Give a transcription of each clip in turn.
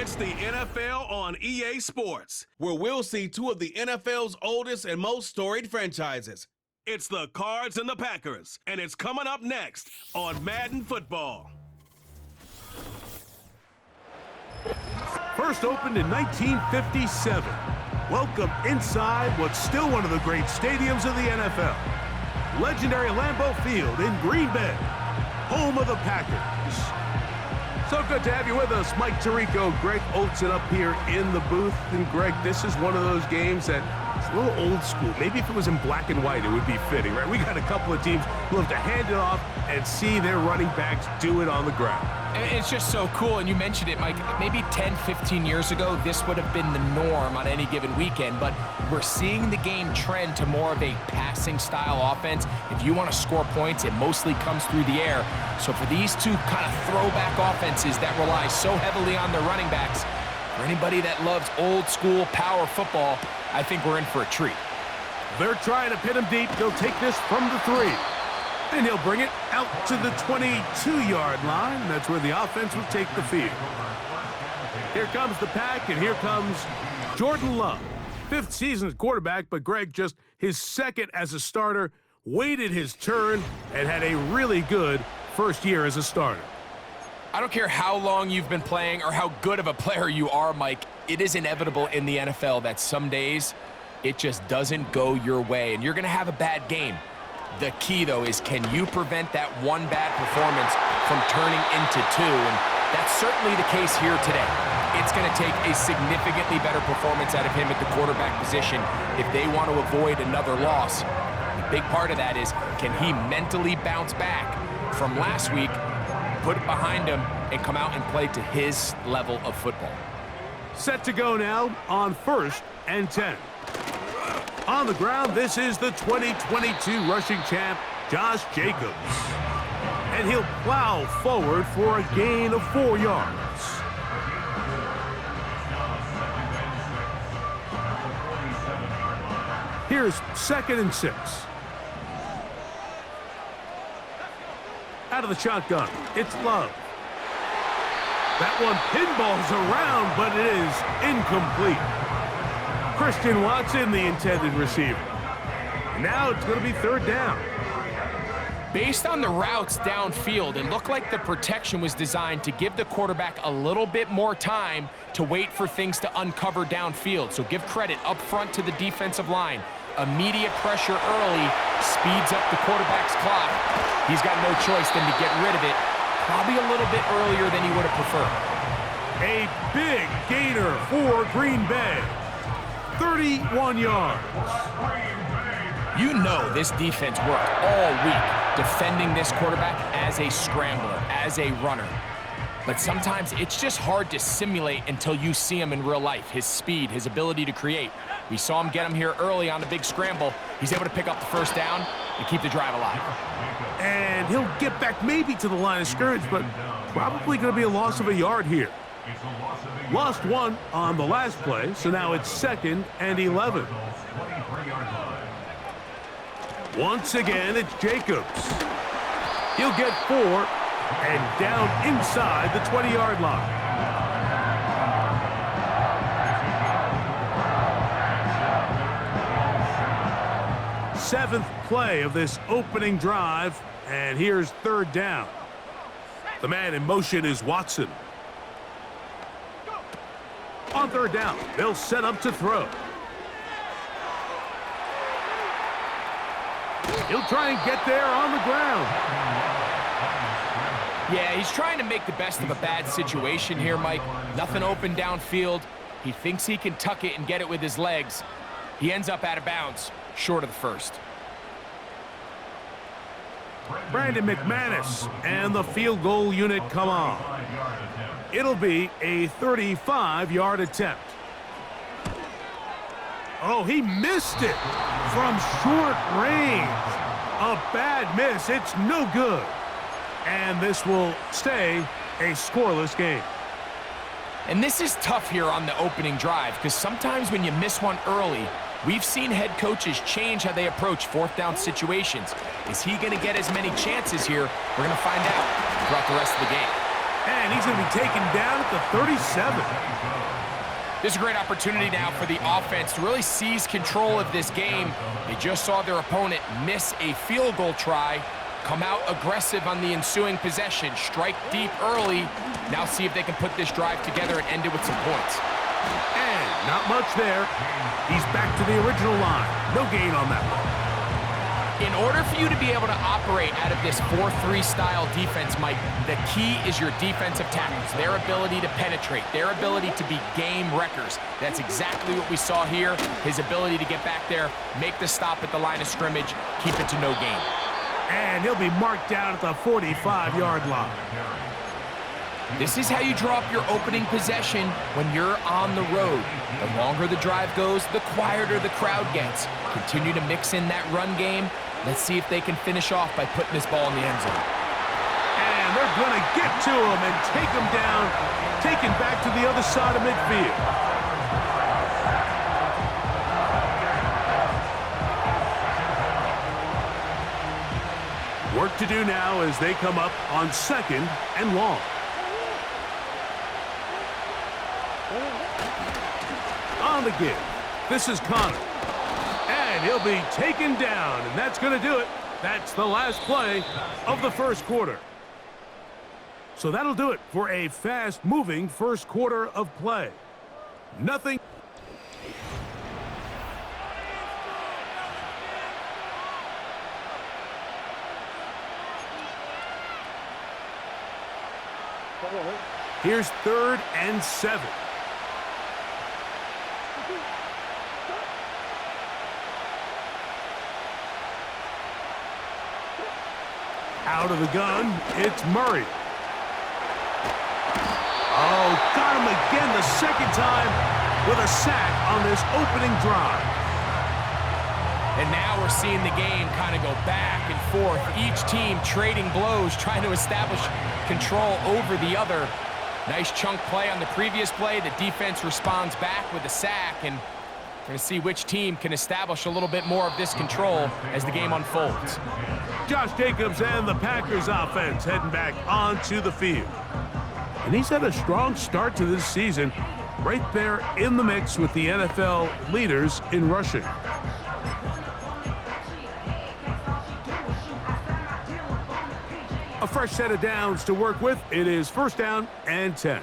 It's the NFL on EA Sports, where we'll see two of the NFL's oldest and most storied franchises. It's the Cards and the Packers, and it's coming up next on Madden Football. First opened in 1957. Welcome inside what's still one of the great stadiums of the NFL. Legendary Lambeau Field in Green Bay, home of the Packers. So good to have you with us, Mike Tirico, Greg Olsen up here in the booth. And Greg, this is one of those games that it's a little old school. Maybe if it was in black and white, it would be fitting, right? We got a couple of teams who love to hand it off and see their running backs do it on the ground. It's just so cool, and you mentioned it, Mike. Maybe 10, 15 years ago, this would have been the norm on any given weekend, but we're seeing the game trend to more of a passing-style offense. If you want to score points, it mostly comes through the air. So for these two kind of throwback offenses that rely so heavily on their running backs, for anybody that loves old-school power football, I think we're in for a treat. They're trying to pin him deep. They'll take this from the 3. And he'll bring it out to the 22-yard line. That's where the offense will take the field. Here comes the pack, and here comes Jordan Love. 5th season as quarterback, but Greg just his 2nd as a starter, waited his turn, and had a really good first year as a starter. I don't care how long you've been playing or how good of a player you are, Mike. It is inevitable in the NFL that some days it just doesn't go your way, and you're going to have a bad game. The key, though, is can you prevent that one bad performance from turning into 2? And that's certainly the case here today. It's going to take a significantly better performance out of him at the quarterback position if they want to avoid another loss. The big part of that is, can he mentally bounce back from last week, put it behind him, and come out and play to his level of football? Set to go now on 1st and 10. On the ground, this is the 2022 rushing champ, Josh Jacobs. And he'll plow forward for a gain of 4 yards. Here's 2nd and 6. Out of the shotgun, it's Love. That one pinballs around, but it is incomplete. Christian Watson, the intended receiver. Now it's going to be 3rd down. Based on the routes downfield, it looked like the protection was designed to give the quarterback a little bit more time to wait for things to uncover downfield. So give credit up front to the defensive line. Immediate pressure early speeds up the quarterback's clock. He's got no choice than to get rid of it, probably a little bit earlier than he would have preferred. A big gainer for Green Bay. 31 yards. You know this defense worked all week defending this quarterback as a scrambler, as a runner. But sometimes it's just hard to simulate until you see him in real life. His speed, his ability to create. We saw him get him here early on the big scramble. He's able to pick up the 1st down and keep the drive alive. And he'll get back maybe to the line of scrimmage, but probably going to be a loss of a yard here. Lost 1 on the last play, so now it's 2nd and 11. Once again, it's Jacobs. He'll get 4 and down inside the 20-yard line. Seventh play of this opening drive, and here's 3rd down. The man in motion is Watson. On 3rd down, they'll set up to throw. He'll try and get there on the ground. Yeah, he's trying to make the best of a bad situation here, Mike. Nothing open downfield. He thinks he can tuck it and get it with his legs. He ends up out of bounds, short of the 1st. Brandon McManus and the field goal unit come on. It'll be a 35-yard attempt. Oh, he missed it from short range. A bad miss. It's no good. And this will stay a scoreless game. And this is tough here on the opening drive because sometimes when you miss one early, we've seen head coaches change how they approach 4th down situations. Is he going to get as many chances here? We're going to find out throughout the rest of the game. And he's going to be taken down at the 37. This is a great opportunity now for the offense to really seize control of this game. They just saw their opponent miss a field goal try, come out aggressive on the ensuing possession, strike deep early. Now see if they can put this drive together and end it with some points. And not much there. He's back to the original line. No gain on that one. In order for you to be able to operate out of this 4-3 style defense, Mike, the key is your defensive tackles, their ability to penetrate, their ability to be game wreckers. That's exactly what we saw here, his ability to get back there, make the stop at the line of scrimmage, keep it to no gain. And he'll be marked down at the 45-yard line. This is how you draw up your opening possession when you're on the road. The longer the drive goes, the quieter the crowd gets. Continue to mix in that run game. Let's see if they can finish off by putting this ball in the end zone. And they're going to get to him and take him down, taken back to the other side of midfield. Work to do now as they come up on 2nd and long. On the give. This is Connor. And he'll be taken down, and that's going to do it. That's the last play of the first quarter. So that'll do it for a fast-moving first quarter of play. Nothing. Here's 3rd and 7. Out of the gun, it's Murray. Oh, got him again the second time with a sack on this opening drive. And now we're seeing the game kind of go back and forth. Each team trading blows, trying to establish control over the other. Nice chunk play on the previous play. The defense responds back with a sack, and we're going to see which team can establish a little bit more of this control as the game unfolds. Josh Jacobs and the Packers offense heading back onto the field. And he's had a strong start to this season, right there in the mix with the NFL leaders in rushing. A fresh set of downs to work with. It is 1st down and 10.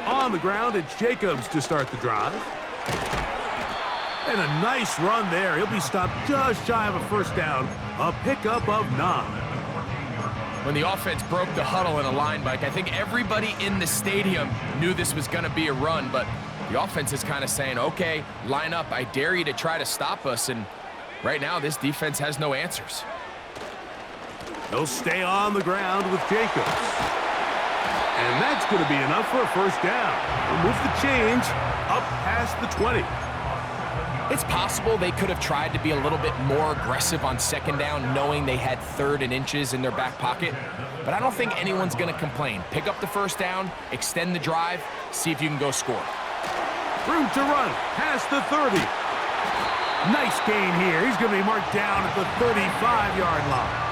On the ground, it's Jacobs to start the drive. And a nice run there. He'll be stopped just shy of a 1st down. A pickup of 9. When the offense broke the huddle in a line, Mike, I think everybody in the stadium knew this was going to be a run, but the offense is kind of saying, okay, line up. I dare you to try to stop us. And right now, this defense has no answers. They'll stay on the ground with Jacobs. And that's going to be enough for a 1st down. We'll move the change up past the 20. It's possible they could have tried to be a little bit more aggressive on 2nd down, knowing they had 3rd and inches in their back pocket. But I don't think anyone's going to complain. Pick up the 1st down, extend the drive, see if you can go score. Room to run past the 30. Nice gain here. He's going to be marked down at the 35-yard line.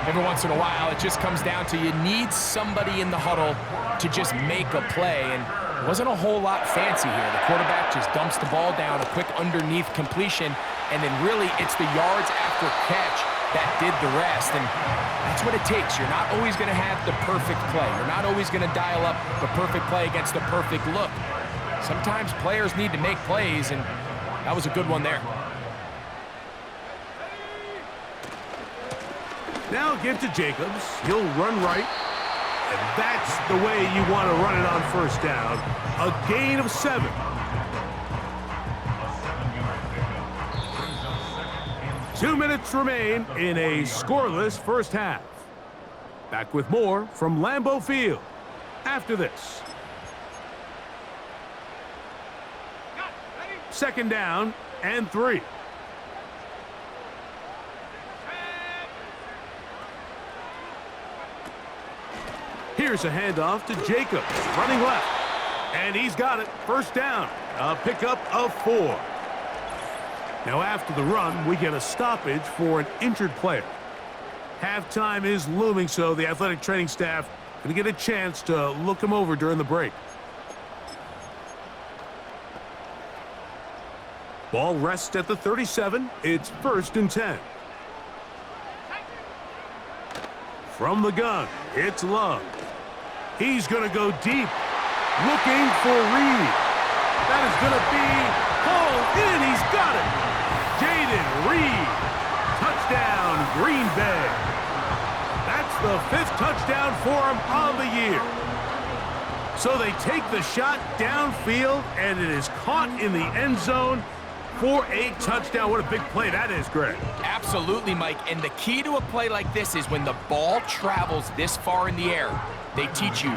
Every once in a while, it just comes down to you need somebody in the huddle to just make a play, and it wasn't a whole lot fancy here. The quarterback just dumps the ball down, a quick underneath completion, and then really it's the yards after catch that did the rest, and that's what it takes. You're not always going to have the perfect play. You're not always going to dial up the perfect play against the perfect look. Sometimes players need to make plays, and that was a good one there. Now give to Jacobs. He'll run right. And that's the way you want to run it on 1st down. A gain of 7. Two minutes remain in a scoreless first half. Back with more from Lambeau Field after this. 2nd down and 3. Here's a handoff to Jacobs, running left. And he's got it. 1st down. A pickup of 4. Now after the run, we get a stoppage for an injured player. Halftime is looming, so the athletic training staff going to get a chance to look him over during the break. Ball rests at the 37. It's 1st and 10. From the gun, it's Love. He's going to go deep, looking for Reed. That is going to be hauled in. He's got it. Jaden Reed. Touchdown, Green Bay. That's the 5th touchdown for him on the year. So they take the shot downfield, and it is caught in the end zone for a touchdown. What a big play that is, Greg. Absolutely, Mike. And the key to a play like this is when the ball travels this far in the air, they teach you,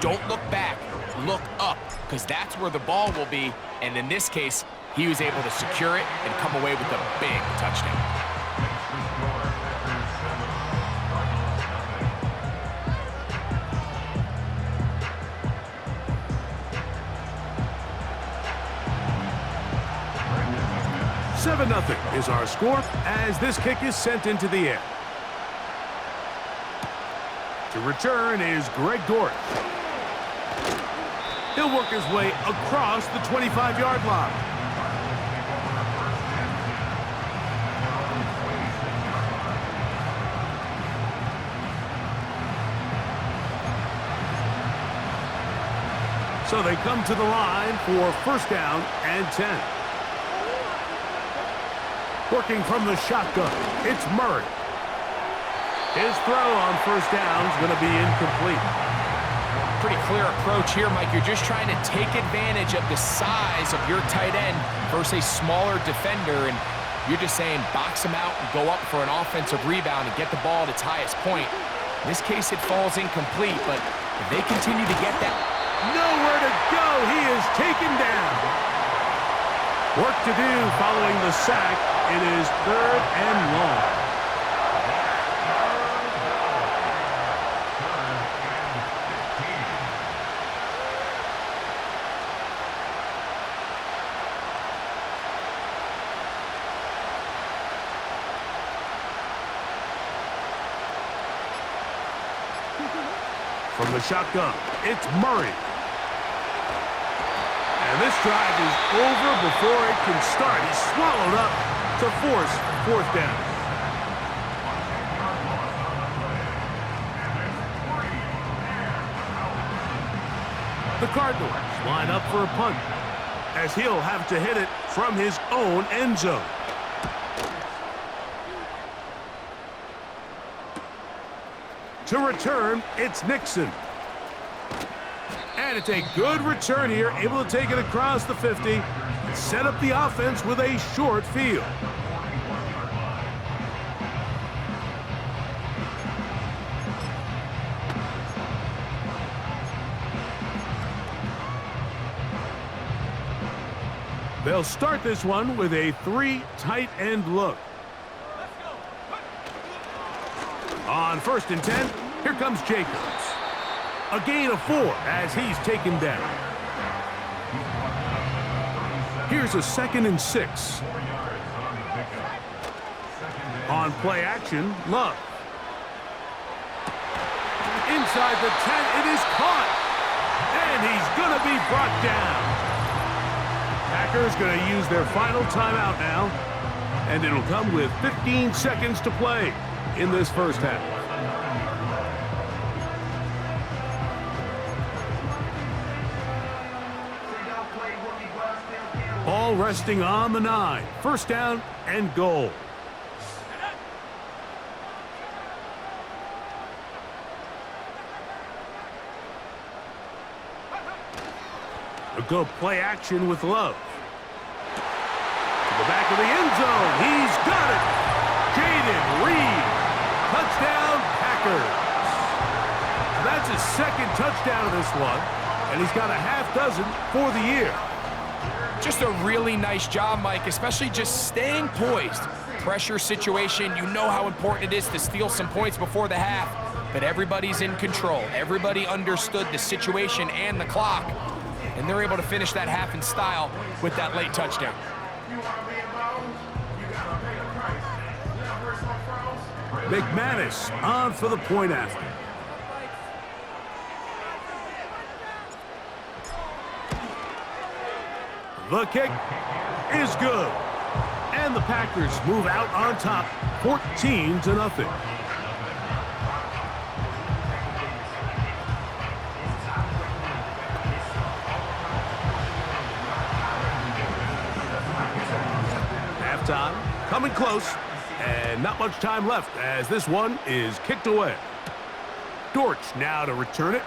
don't look back, look up, because that's where the ball will be. And in this case, he was able to secure it and come away with a big touchdown. Seven 0 is our score as this kick is sent into the air. To return is Greg Dortch. He'll work his way across the 25-yard line. So they come to the line for 1st down and 10. Working from the shotgun, it's Murray. His throw on 1st down is going to be incomplete. Pretty clear approach here, Mike. You're just trying to take advantage of the size of your tight end versus a smaller defender, and you're just saying box him out and go up for an offensive rebound and get the ball at its highest point. In this case, it falls incomplete, but if they continue to get that... Nowhere to go. He is taken down. Work to do following the sack. It is 3rd and long. From the shotgun, it's Murray. And this drive is over before it can start. He's swallowed up to force 4th down. The Cardinals line up for a punt, as he'll have to hit it from his own end zone. To return, it's Nixon. And it's a good return here, able to take it across the 50 and set up the offense with a short field. They'll start this one with a 3 tight end look. On 1st and 10, here comes Jacobs. A gain of 4 as he's taken down. Here's a 2nd and 6. On play action, Love. Inside the 10, it is caught. And he's going to be brought down. Packers going to use their final timeout now. And it'll come with 15 seconds to play in this 1st half. Ball resting on the 9. 1st down and goal. A good play action with Love. To the back of the end zone. He's got it. Jaden Reed. Touchdown, Packers. That's his 2nd touchdown of this one. And he's got a half dozen for the year. Just a really nice job, Mike, especially just staying poised. Pressure situation, you know how important it is to steal some points before the half, but everybody's in control. Everybody understood the situation and the clock, and they're able to finish that half in style with that late touchdown. McManus on for the point after. The kick is good. And the Packers move out on top, 14-0. Halftime, coming close, and not much time left as this one is kicked away. Dortch now to return it.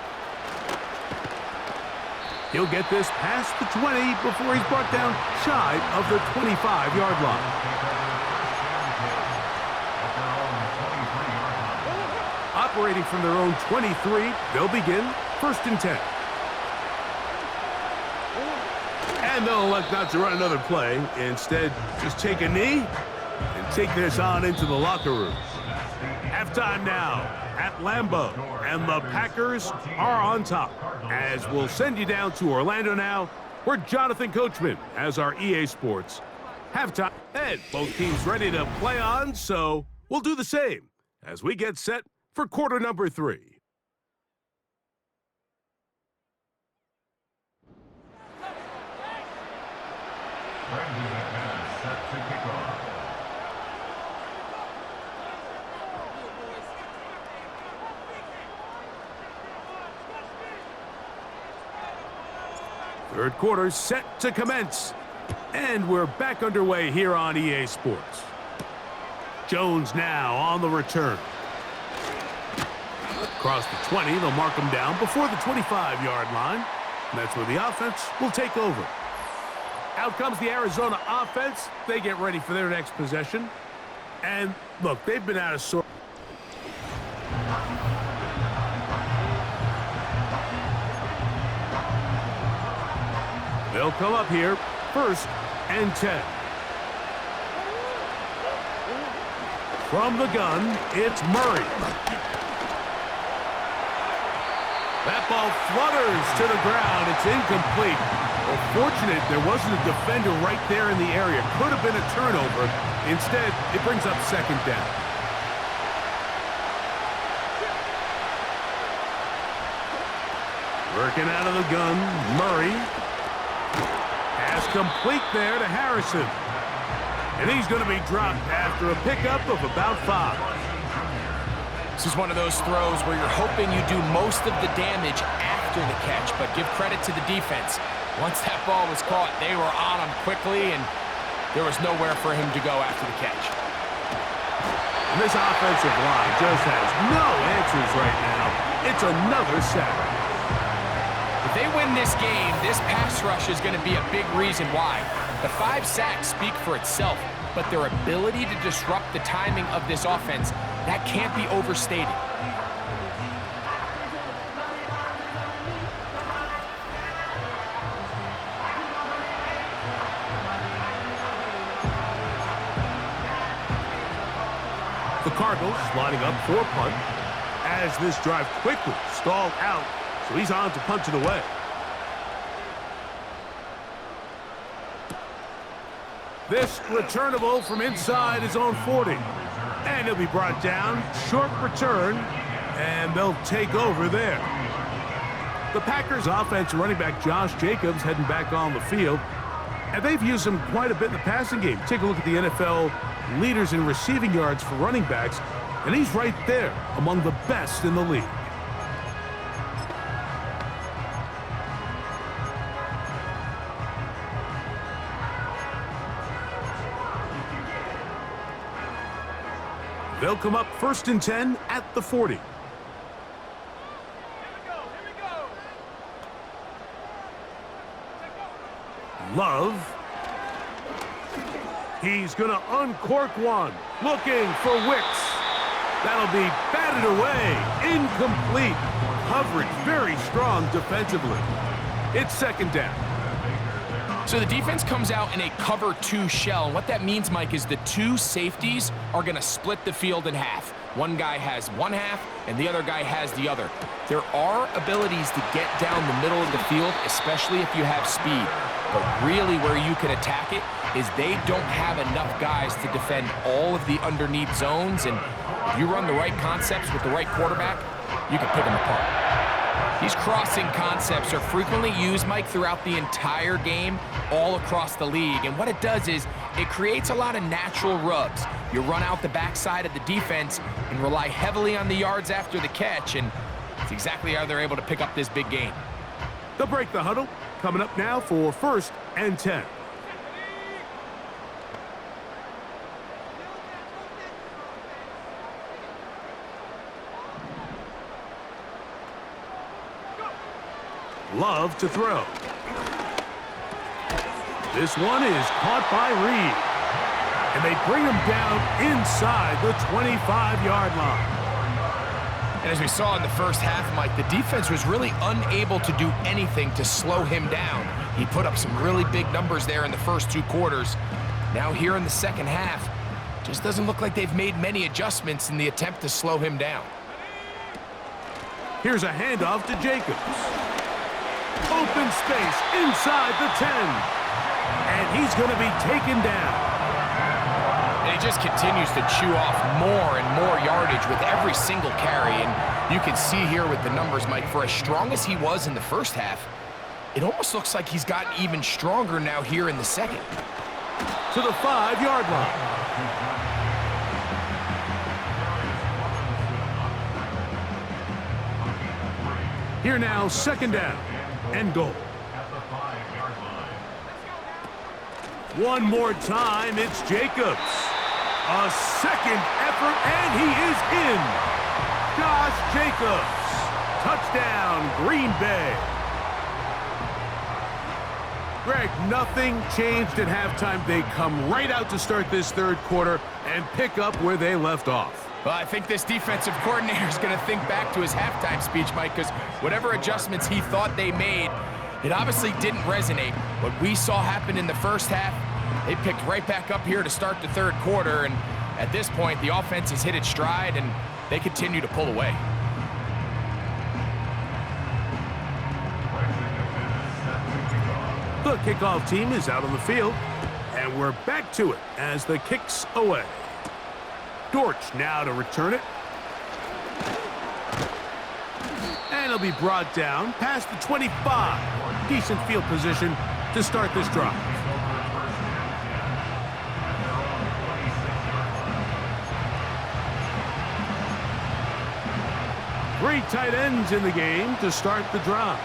He'll get this past the 20 before he's brought down shy of the 25-yard line. Operating from their own 23, they'll begin 1st and 10. And they'll elect not to run another play. Instead, just take a knee and take this on into the locker room. Halftime now at Lambeau, and the Packers are on top. As we'll send you down to Orlando now, where Jonathan Coachman has our EA Sports halftime. And both teams ready to play on, so we'll do the same as we get set for quarter number 3. Third quarter set to commence. And we're back underway here on EA Sports. Jones now on the return. Across the 20, they'll mark him down before the 25-yard line. And that's where the offense will take over. Out comes the Arizona offense. They get ready for their next possession. And look, they've been out of sorts. They'll come up here, 1st and 10. From the gun, it's Murray. That ball flutters to the ground. It's incomplete. Well, fortunate there wasn't a defender right there in the area. Could have been a turnover. Instead, it brings up 2nd down. Working out of the gun, Murray. Pass complete there to Harrison. And he's going to be dropped after a pickup of about 5. This is one of those throws where you're hoping you do most of the damage after the catch, but give credit to the defense. Once that ball was caught, they were on him quickly, and there was nowhere for him to go after the catch. And this offensive line just has no answers right now. It's another sack. If they win this game, this pass rush is going to be a big reason why. The 5 sacks speak for itself, but their ability to disrupt the timing of this offense, that can't be overstated. The Cardinals lining up for a punt as this drive quickly stalled out, so he's on to punt it away. This returnable from inside his own 40. And he'll be brought down. Short return. And they'll take over there. The Packers offense running back Josh Jacobs heading back on the field. And they've used him quite a bit in the passing game. Take a look at the NFL leaders in receiving yards for running backs. And he's right there among the best in the league. They'll come up 1st and 10 at the 40. Here we go. Love. He's going to uncork one. Looking for Wicks. That'll be batted away. Incomplete. Coverage very strong defensively. It's 2nd down. So the defense comes out in a cover 2 shell. And what that means, Mike, is the 2 safeties are going to split the field in half. One guy has one half, and the other guy has the other. There are abilities to get down the middle of the field, especially if you have speed. But really where you can attack it is they don't have enough guys to defend all of the underneath zones, and if you run the right concepts with the right quarterback, you can pick them apart. These crossing concepts are frequently used, Mike, throughout the entire game, all across the league. And what it does is it creates a lot of natural rubs. You run out the backside of the defense and rely heavily on the yards after the catch, and it's exactly how they're able to pick up this big game. They'll break the huddle. Coming up now for 1st and 10. Love to throw. This one is caught by Reed. And they bring him down inside the 25-yard line. And as we saw in the first half, Mike, the defense was really unable to do anything to slow him down. He put up some really big numbers there in the first 2 quarters. Now here in the second half, just doesn't look like they've made many adjustments in the attempt to slow him down. Here's a handoff to Jacobs. Open space inside the 10. And he's going to be taken down. And he just continues to chew off more and more yardage with every single carry. And you can see here with the numbers, Mike, for as strong as he was in the first half, it almost looks like he's gotten even stronger now here in the second. To the 5-yard line. Here now, 2nd down and goal. One more time, it's Jacobs. A second effort, and he is in. Josh Jacobs. Touchdown, Green Bay. Greg, nothing changed at halftime. They come right out to start this 3rd quarter and pick up where they left off. Well, I think this defensive coordinator is going to think back to his halftime speech, Mike, because whatever adjustments he thought they made, it obviously didn't resonate. What we saw happen in the first half, they picked right back up here to start the 3rd quarter, and at this point, the offense has hit its stride, and they continue to pull away. The kickoff team is out on the field, and we're back to it as the kick's away. Dortch now to return it. And it'll be brought down past the 25. Decent field position to start this drive. Three tight ends in the game to start the drive.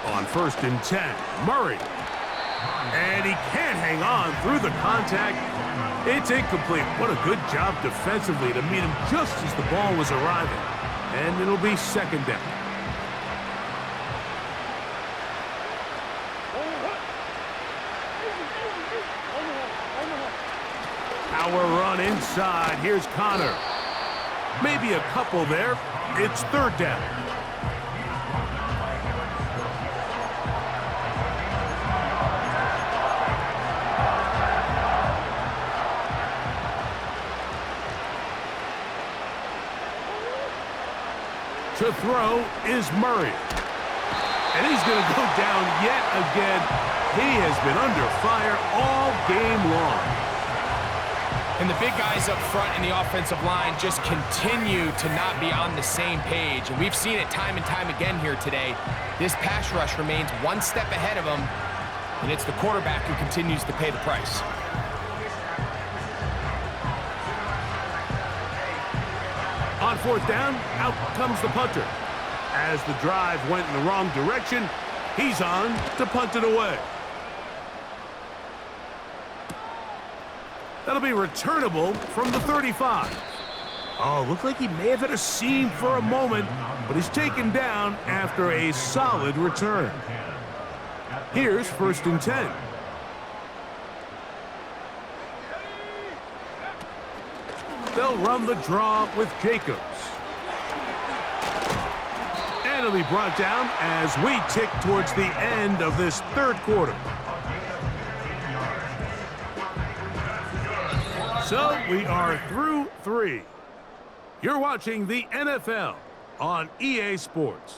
On 1st and 10, Murray. And he can't hang on through the contact. It's incomplete. What a good job defensively to meet him just as the ball was arriving. And it'll be 2nd down. Power run inside. Here's Connor. Maybe a couple there. It's 3rd down. To throw is Murray. And he's going to go down yet again. He has been under fire all game long. And the big guys up front in the offensive line just continue to not be on the same page. And we've seen it time and time again here today. This pass rush remains one step ahead of them, and it's the quarterback who continues to pay the price. On 4th down, out comes the punter. As the drive went in the wrong direction, he's on to punt it away. That'll be returnable from the 35. Oh, looked like he may have hit a seam for a moment, but he's taken down after a solid return. Here's 1st and 10. They'll run the draw with Jacobs. And it'll be brought down as we tick towards the end of this 3rd quarter. So we are through 3. You're watching the NFL on EA Sports.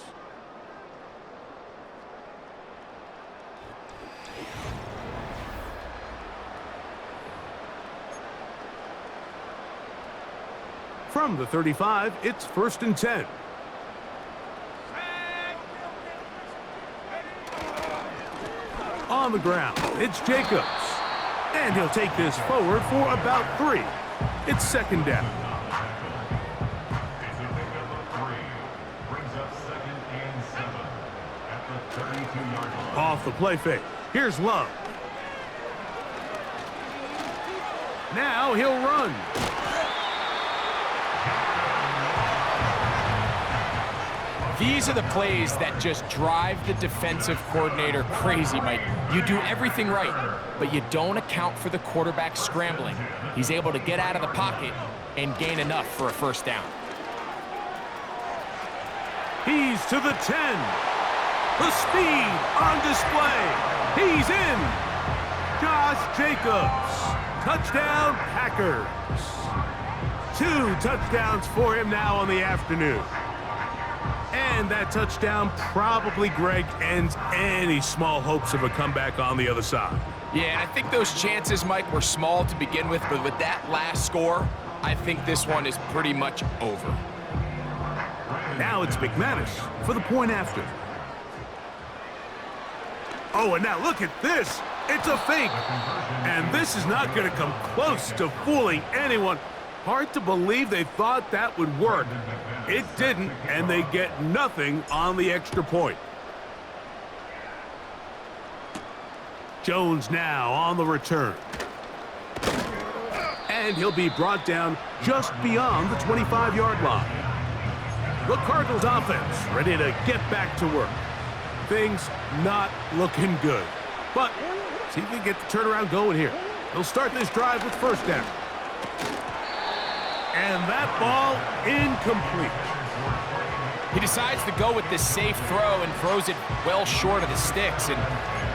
From the 35, it's 1st and 10. On the ground, it's Jacobs. And he'll take this forward for about 3. It's 2nd down. Off the play fake. Here's Love. Now he'll run. These are the plays that just drive the defensive coordinator crazy, Mike. You do everything right, but you don't account for the quarterback scrambling. He's able to get out of the pocket and gain enough for a 1st down. He's to the 10. The speed on display. He's in. Josh Jacobs. Touchdown, Packers. 2 touchdowns for him now on the afternoon. And that touchdown probably, Greg, ends any small hopes of a comeback on the other side. Yeah, I think those chances, Mike, were small to begin with, but with that last score, I think this one is pretty much over. Now it's McManus for the point after. Oh, and now look at this. It's a fake. And this is not going to come close to fooling anyone. Hard to believe they thought that would work. It didn't, and they get nothing on the extra point. Jones now on the return. And he'll be brought down just beyond the 25-yard line. The Cardinals offense ready to get back to work. Things not looking good. But see if they get the turnaround going here. They'll start this drive with 1st down. And that ball incomplete. He decides to go with this safe throw and throws it well short of the sticks. And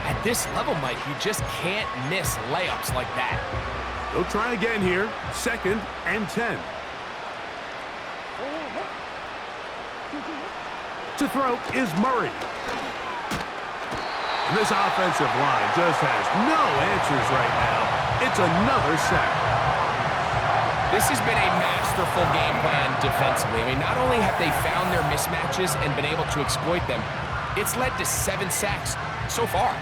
at this level, Mike, you just can't miss layups like that. They'll try again here. 2nd and 10. To throw is Murray. And this offensive line just has no answers right now. It's another sack. This has been a masterful game plan defensively. I mean, not only have they found their mismatches and been able to exploit them, it's led to 7 sacks so far.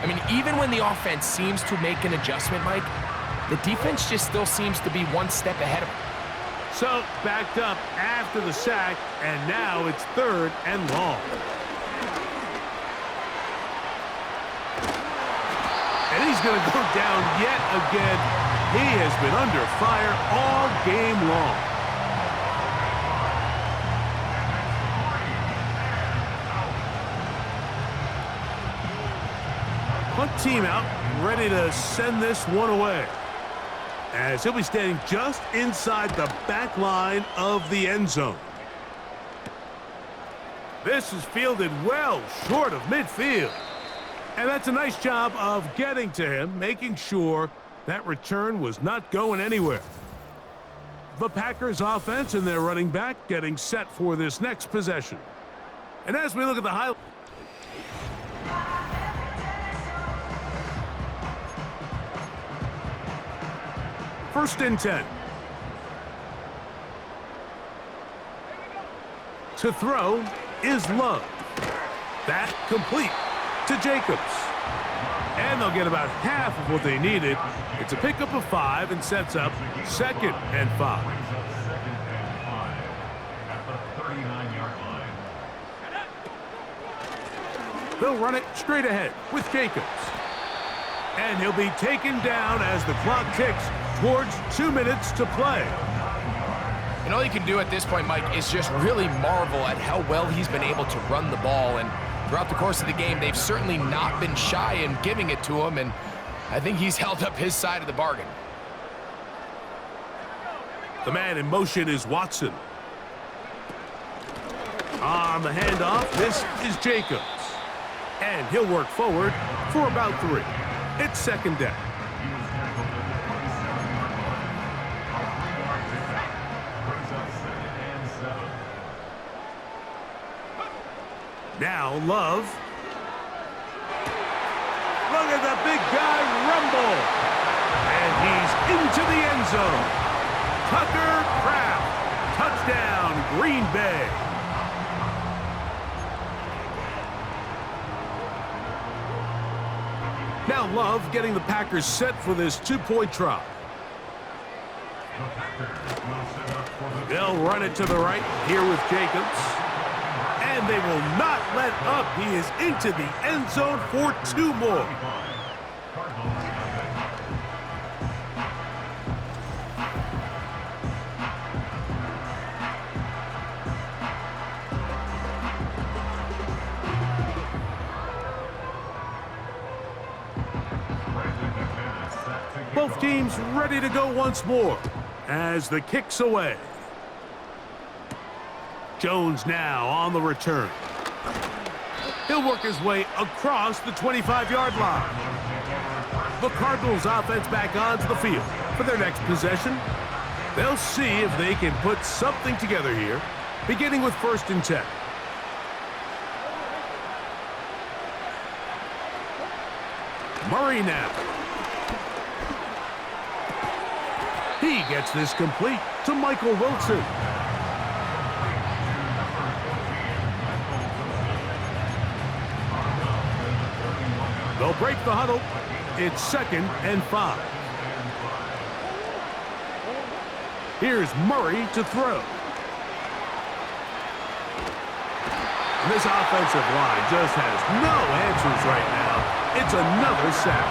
I mean, even when the offense seems to make an adjustment, Mike, the defense just still seems to be one step ahead of them. So, backed up after the sack, and now it's 3rd and long. And he's going to go down yet again. He has been under fire all game long. Punt team out, ready to send this one away. As he'll be standing just inside the back line of the end zone. This is fielded well short of midfield. And that's a nice job of getting to him, making sure that return was not going anywhere. The Packers offense and their running back getting set for this next possession. And as we look at the highlight, first and 10. To throw is Love. That complete to Jacobs. And they'll get about half of what they needed. It's a pickup of 5 and sets up 2nd and 5. They'll run it straight ahead with Jacobs. And he'll be taken down as the clock ticks towards 2 minutes to play. And all you can do at this point, Mike, is just really marvel at how well he's been able to run the ball. And throughout the course of the game, they've certainly not been shy in giving it to him. And I think he's held up his side of the bargain. The man in motion is Watson. On the handoff, this is Jacobs. And he'll work forward for about 3. It's 2nd down. Now Love. Look at the big guy rumble. And he's into the end zone. Tucker Kraft. Touchdown, Green Bay. Now Love getting the Packers set for this two-point try. They'll run it to the right here with Jacobs. And they will not let up. He is into the end zone for 2 more. Both teams ready to go once more as the kick's away. Jones now on the return. He'll work his way across the 25-yard line. The Cardinals offense back onto the field for their next possession. They'll see if they can put something together here, beginning with 1st and 10. Murray now. He gets this complete to Michael Wilson. They'll break the huddle. It's 2nd and 5. Here's Murray to throw. This offensive line just has no answers right now. It's another sack.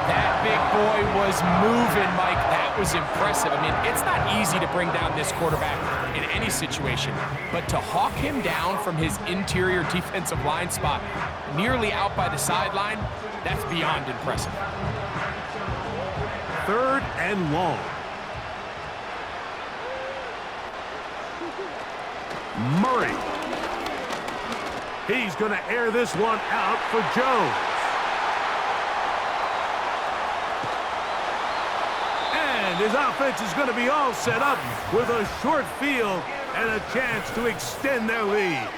That big boy was moving, Mike. That was impressive. I mean, it's not easy to bring down this quarterback in any situation, but to hawk him down from his interior defensive line spot nearly out by the sideline, that's beyond impressive. 3rd and long. Murray. He's going to air this one out for Jones. And his offense is going to be all set up with a short field and a chance to extend their lead.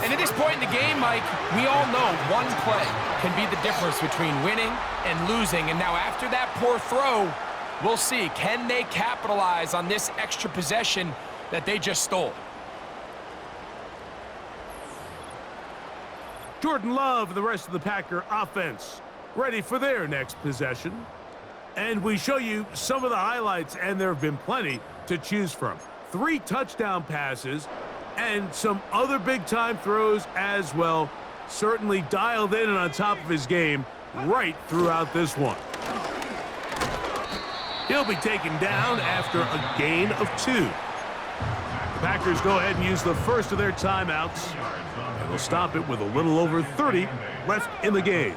And at this point in the game, Mike, we all know one play can be the difference between winning and losing. And now after that poor throw, we'll see, can they capitalize on this extra possession that they just stole? Jordan Love and the rest of the Packer offense ready for their next possession. And we show you some of the highlights, and there have been plenty to choose from. 3 touchdown passes and some other big-time throws as well. Certainly dialed in and on top of his game right throughout this one. He'll be taken down after a gain of 2. The Packers go ahead and use the first of their timeouts. And they'll stop it with a little over 30 left in the game.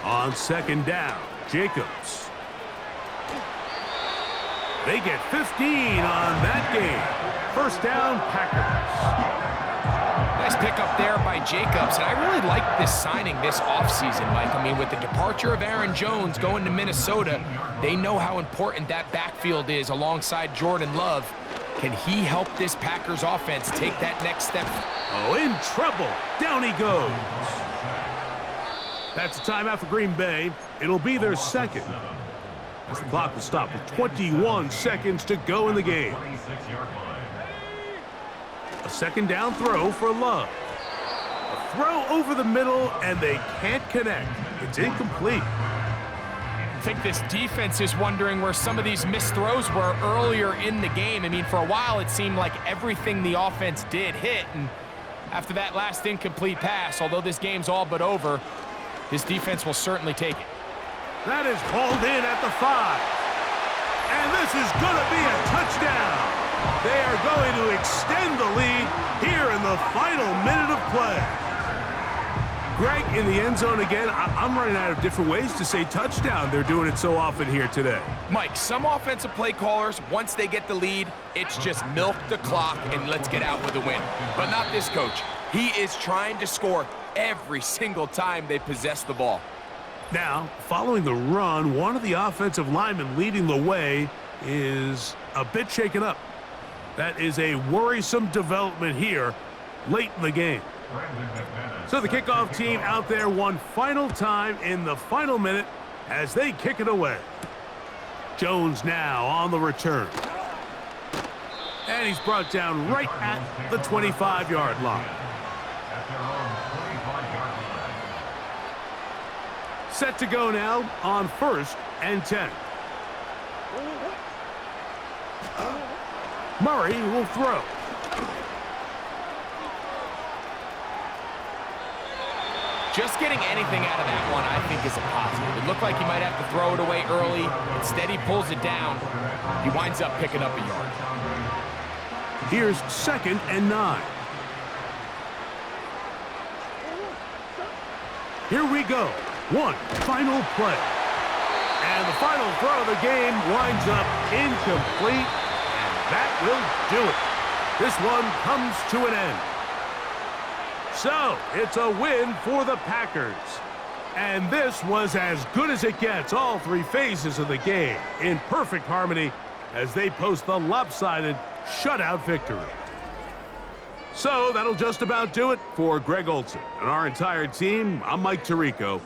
On 2nd down, Jacobs. They get 15 on that game. 1st down, Packers. Nice pickup there by Jacobs, and I really like this signing this offseason, Mike. I mean, with the departure of Aaron Jones going to Minnesota, they know how important that backfield is alongside Jordan Love. Can he help this Packers offense take that next step? Oh, in trouble. Down he goes. That's a timeout for Green Bay. It'll be their 2nd. As the clock will stop with 21 seconds to go in the game. A 2nd down throw for Love. A throw over the middle, and they can't connect. It's incomplete. I think this defense is wondering where some of these missed throws were earlier in the game. I mean, for a while, it seemed like everything the offense did hit. And after that last incomplete pass, although this game's all but over, this defense will certainly take it. That is hauled in at the 5. And this is going to be a touchdown. They are going to extend the lead here in the final minute of play. Greg, in the end zone again, I'm running out of different ways to say touchdown. They're doing it so often here today. Mike, some offensive play callers, once they get the lead, it's just milk the clock and let's get out with a win. But not this coach. He is trying to score every single time they possess the ball. Now, following the run, one of the offensive linemen leading the way is a bit shaken up. That is a worrisome development here late in the game. So the kickoff team out there one final time in the final minute as they kick it away. Jones now on the return. And he's brought down right at the 25-yard line. Set to go now on 1st and 10. Murray will throw. Just getting anything out of that one, I think, is a positive. It looked like he might have to throw it away early. Instead, he pulls it down. He winds up picking up a yard. Here's 2nd and 9. Here we go. One final play. And the final throw of the game winds up incomplete. And that will do it. This one comes to an end. So, it's a win for the Packers. And this was as good as it gets, all 3 phases of the game, in perfect harmony as they post the lopsided shutout victory. So, that'll just about do it for Greg Olson and our entire team. I'm Mike Tirico.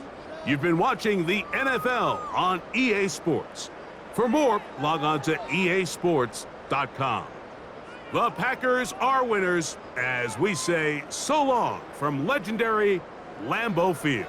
You've been watching the NFL on EA Sports. For more, log on to easports.com. The Packers are winners as we say so long from legendary Lambeau Field.